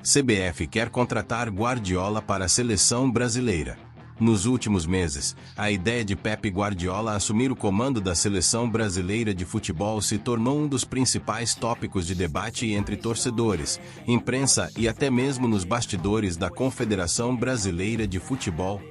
CBF quer contratar Guardiola para a seleção brasileira. Nos últimos meses, a ideia de Pep Guardiola assumir o comando da seleção brasileira de futebol se tornou um dos principais tópicos de debate entre torcedores, imprensa e até mesmo nos bastidores da Confederação Brasileira de Futebol.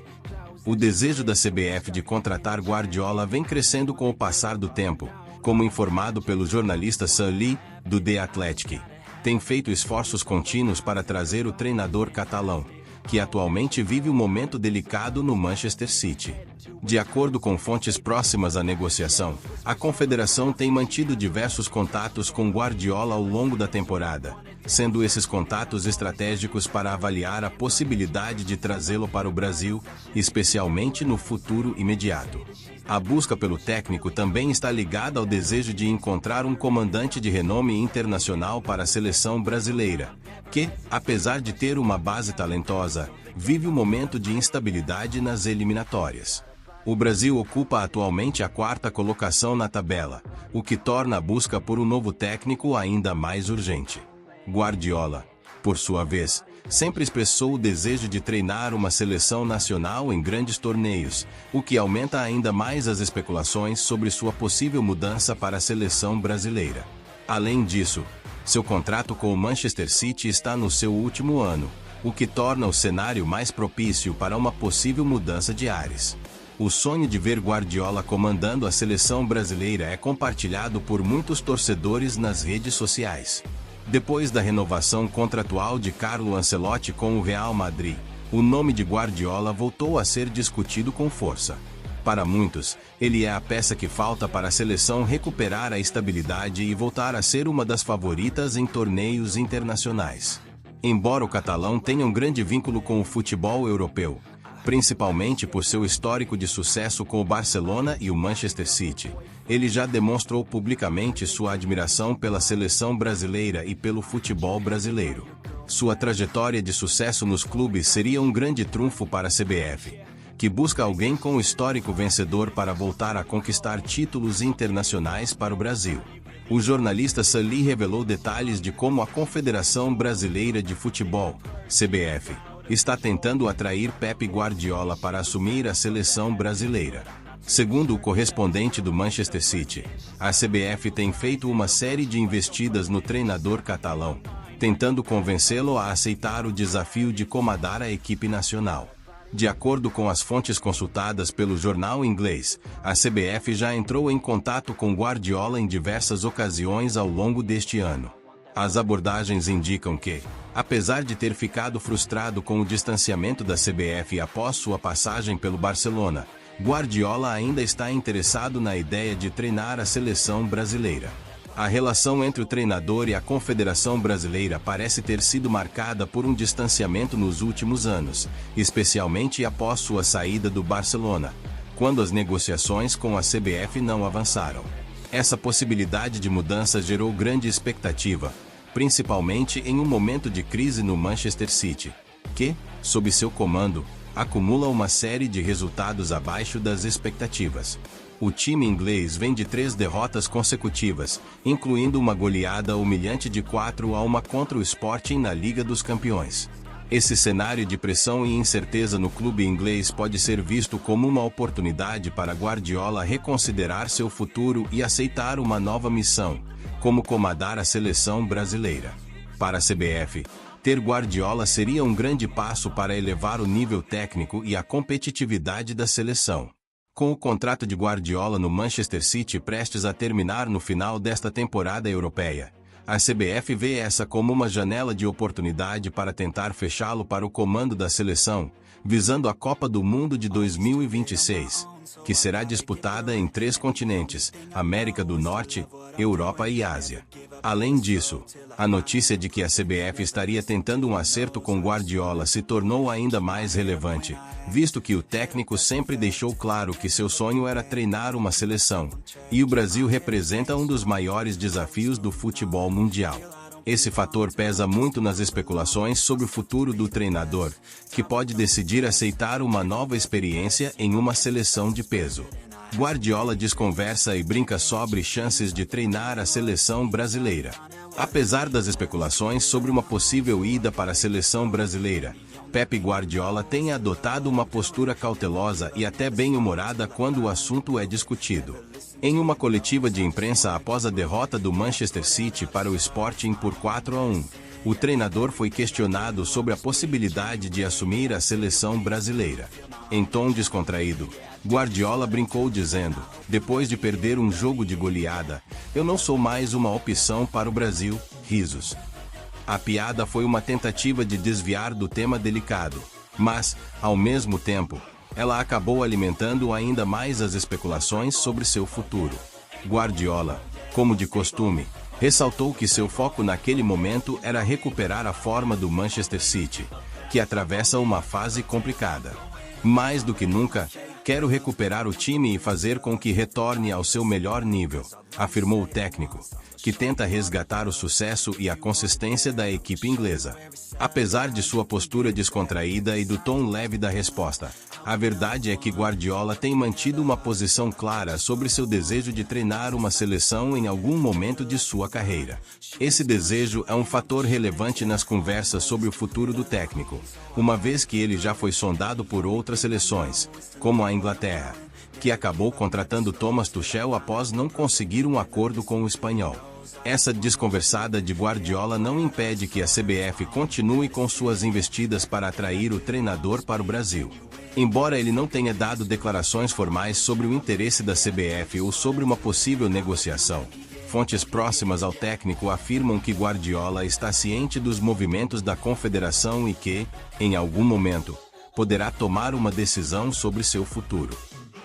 O desejo da CBF de contratar Guardiola vem crescendo com o passar do tempo, como informado pelo jornalista Sam Lee, do The Athletic. Tem feito esforços contínuos para trazer o treinador catalão, que atualmente vive um momento delicado no Manchester City. De acordo com fontes próximas à negociação, a confederação tem mantido diversos contatos com Guardiola ao longo da temporada, sendo esses contatos estratégicos para avaliar a possibilidade de trazê-lo para o Brasil, especialmente no futuro imediato. A busca pelo técnico também está ligada ao desejo de encontrar um comandante de renome internacional para a seleção brasileira, que, apesar de ter uma base talentosa, vive um momento de instabilidade nas eliminatórias. O Brasil ocupa atualmente a 4ª colocação na tabela, o que torna a busca por um novo técnico ainda mais urgente. Guardiola, por sua vez, sempre expressou o desejo de treinar uma seleção nacional em grandes torneios, o que aumenta ainda mais as especulações sobre sua possível mudança para a seleção brasileira. Além disso, seu contrato com o Manchester City está no seu último ano, o que torna o cenário mais propício para uma possível mudança de ares. O sonho de ver Guardiola comandando a seleção brasileira é compartilhado por muitos torcedores nas redes sociais. Depois da renovação contratual de Carlo Ancelotti com o Real Madrid, o nome de Guardiola voltou a ser discutido com força. Para muitos, ele é a peça que falta para a seleção recuperar a estabilidade e voltar a ser uma das favoritas em torneios internacionais. Embora o catalão tenha um grande vínculo com o futebol europeu, principalmente por seu histórico de sucesso com o Barcelona e o Manchester City, ele já demonstrou publicamente sua admiração pela seleção brasileira e pelo futebol brasileiro. Sua trajetória de sucesso nos clubes seria um grande trunfo para a CBF, que busca alguém com histórico vencedor para voltar a conquistar títulos internacionais para o Brasil. O jornalista Sam Lee revelou detalhes de como a Confederação Brasileira de Futebol, CBF, está tentando atrair Pep Guardiola para assumir a seleção brasileira. Segundo o correspondente do Manchester City, a CBF tem feito uma série de investidas no treinador catalão, tentando convencê-lo a aceitar o desafio de comandar a equipe nacional. De acordo com as fontes consultadas pelo jornal inglês, a CBF já entrou em contato com Guardiola em diversas ocasiões ao longo deste ano. As abordagens indicam que, apesar de ter ficado frustrado com o distanciamento da CBF após sua passagem pelo Barcelona, Guardiola ainda está interessado na ideia de treinar a seleção brasileira. A relação entre o treinador e a Confederação Brasileira parece ter sido marcada por um distanciamento nos últimos anos, especialmente após sua saída do Barcelona, quando as negociações com a CBF não avançaram. Essa possibilidade de mudança gerou grande expectativa, principalmente em um momento de crise no Manchester City, que, sob seu comando, acumula uma série de resultados abaixo das expectativas. O time inglês vem de 3 derrotas consecutivas, incluindo uma goleada humilhante de 4-1 contra o Sporting na Liga dos Campeões. Esse cenário de pressão e incerteza no clube inglês pode ser visto como uma oportunidade para Guardiola reconsiderar seu futuro e aceitar uma nova missão, como comandar a seleção brasileira. Para a CBF, ter Guardiola seria um grande passo para elevar o nível técnico e a competitividade da seleção. Com o contrato de Guardiola no Manchester City prestes a terminar no final desta temporada europeia, a CBF vê essa como uma janela de oportunidade para tentar fechá-lo para o comando da seleção, visando a Copa do Mundo de 2026, que será disputada em 3 continentes, América do Norte, Europa e Ásia. Além disso, a notícia de que a CBF estaria tentando um acerto com Guardiola se tornou ainda mais relevante, visto que o técnico sempre deixou claro que seu sonho era treinar uma seleção, e o Brasil representa um dos maiores desafios do futebol mundial. Esse fator pesa muito nas especulações sobre o futuro do treinador, que pode decidir aceitar uma nova experiência em uma seleção de peso. Guardiola desconversa e brinca sobre chances de treinar a seleção brasileira. Apesar das especulações sobre uma possível ida para a seleção brasileira, Pep Guardiola tem adotado uma postura cautelosa e até bem-humorada quando o assunto é discutido. Em uma coletiva de imprensa após a derrota do Manchester City para o Sporting por 4-1, o treinador foi questionado sobre a possibilidade de assumir a seleção brasileira. Em tom descontraído, Guardiola brincou dizendo: "Depois de perder um jogo de goleada, eu não sou mais uma opção para o Brasil", risos. A piada foi uma tentativa de desviar do tema delicado, mas, ao mesmo tempo, ela acabou alimentando ainda mais as especulações sobre seu futuro. Guardiola, como de costume, ressaltou que seu foco naquele momento era recuperar a forma do Manchester City, que atravessa uma fase complicada. "Mais do que nunca, quero recuperar o time e fazer com que retorne ao seu melhor nível", afirmou o técnico, que tenta resgatar o sucesso e a consistência da equipe inglesa. Apesar de sua postura descontraída e do tom leve da resposta, a verdade é que Guardiola tem mantido uma posição clara sobre seu desejo de treinar uma seleção em algum momento de sua carreira. Esse desejo é um fator relevante nas conversas sobre o futuro do técnico, uma vez que ele já foi sondado por outras seleções, como a Inglaterra, que acabou contratando Thomas Tuchel após não conseguir um acordo com o espanhol. Essa desconversada de Guardiola não impede que a CBF continue com suas investidas para atrair o treinador para o Brasil. Embora ele não tenha dado declarações formais sobre o interesse da CBF ou sobre uma possível negociação, fontes próximas ao técnico afirmam que Guardiola está ciente dos movimentos da confederação e que, em algum momento, poderá tomar uma decisão sobre seu futuro.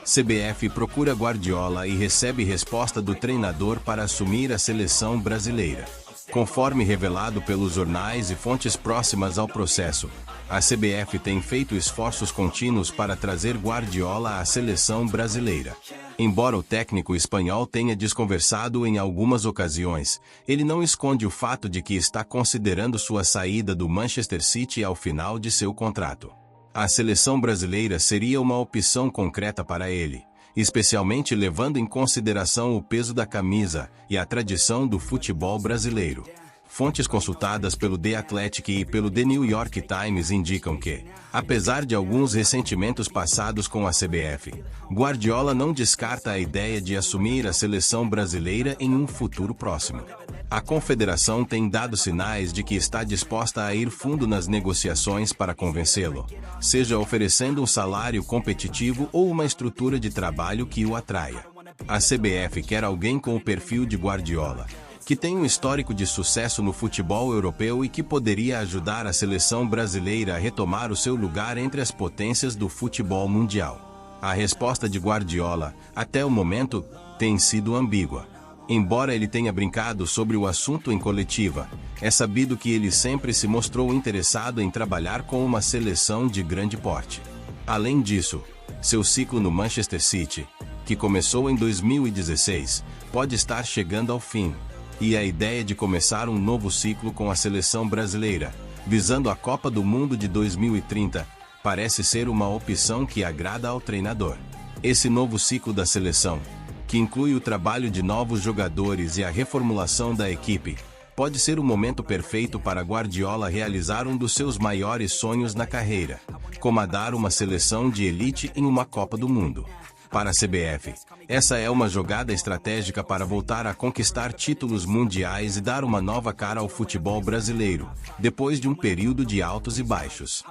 CBF procura Guardiola e recebe resposta do treinador para assumir a seleção brasileira. Conforme revelado pelos jornais e fontes próximas ao processo, a CBF tem feito esforços contínuos para trazer Guardiola à seleção brasileira. Embora o técnico espanhol tenha desconversado em algumas ocasiões, ele não esconde o fato de que está considerando sua saída do Manchester City ao final de seu contrato. A seleção brasileira seria uma opção concreta para ele, especialmente levando em consideração o peso da camisa e a tradição do futebol brasileiro. Fontes consultadas pelo The Athletic e pelo The New York Times indicam que, apesar de alguns ressentimentos passados com a CBF, Guardiola não descarta a ideia de assumir a seleção brasileira em um futuro próximo. A confederação tem dado sinais de que está disposta a ir fundo nas negociações para convencê-lo, seja oferecendo um salário competitivo ou uma estrutura de trabalho que o atraia. A CBF quer alguém com o perfil de Guardiola, que tem um histórico de sucesso no futebol europeu e que poderia ajudar a seleção brasileira a retomar o seu lugar entre as potências do futebol mundial. A resposta de Guardiola, até o momento, tem sido ambígua. Embora ele tenha brincado sobre o assunto em coletiva, é sabido que ele sempre se mostrou interessado em trabalhar com uma seleção de grande porte. Além disso, seu ciclo no Manchester City, que começou em 2016, pode estar chegando ao fim. E a ideia de começar um novo ciclo com a seleção brasileira, visando a Copa do Mundo de 2030, parece ser uma opção que agrada ao treinador. Esse novo ciclo da seleção, que inclui o trabalho de novos jogadores e a reformulação da equipe, pode ser o momento perfeito para Guardiola realizar um dos seus maiores sonhos na carreira, comandar uma seleção de elite em uma Copa do Mundo. Para a CBF, essa é uma jogada estratégica para voltar a conquistar títulos mundiais e dar uma nova cara ao futebol brasileiro, depois de um período de altos e baixos.